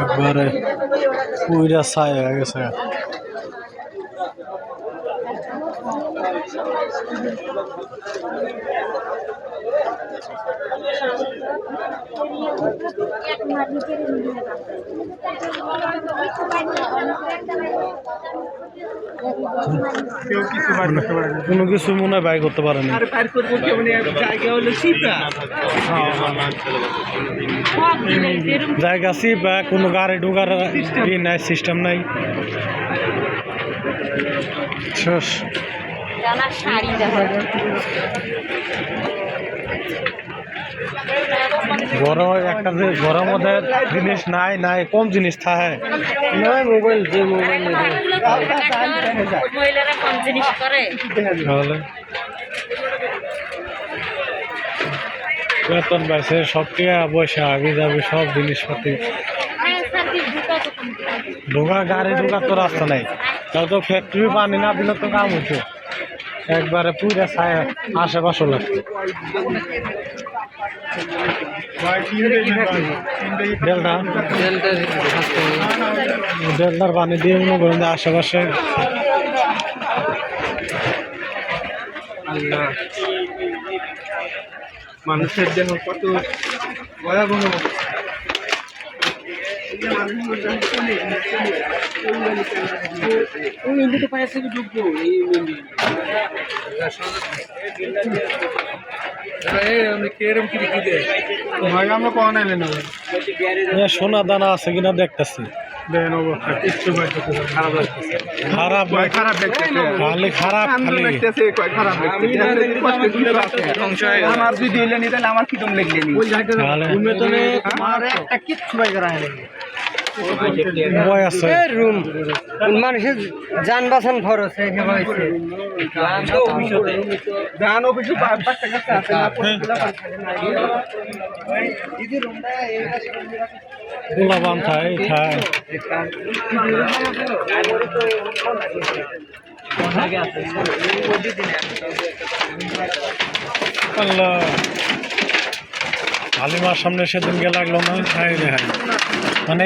একবারে পুইরা ছাই হয়ে গেছে। কোনো কিছু মনে হয় বাই করতে পারেনি। জায়গা সিপা কোনো গাড়ি ঢোকার ই নাই, সিস্টেম নাই। শেষ গরম একটা যে গরম মধ্যে জিনিস নাই নাই কম জিনিস থাকে মোবাইল যে মোবাইল মহিলারা কম জিনিস করে তাহলে বেতন পাইছে সব টিয়া পয়সা আগে যাবে সব জিনিসপাতি ঢোকা গাড়ি ঢোকার তো রাস্তা নাই। তাও তো ফ্যাক্টরি পানি না দিলে তো কাম হতো একবারে পুরা ছায় আশেপাশে লাগতো। ডেল্টার পানি দিয়ে মনে করেন যে আশেপাশে মানুষের দেহ কত ভয়াবহ। সোনা দানা আছে কিনা দেখতেছি। খারাপ খালি খারাপ আমার যদি নি তাহলে আমার কিরম লেগলেনি মানুষের যান বাঁচান খরচ গোলাবান খায় খায় হালিমার সামনে সেদিন গে লাগলো না, মানে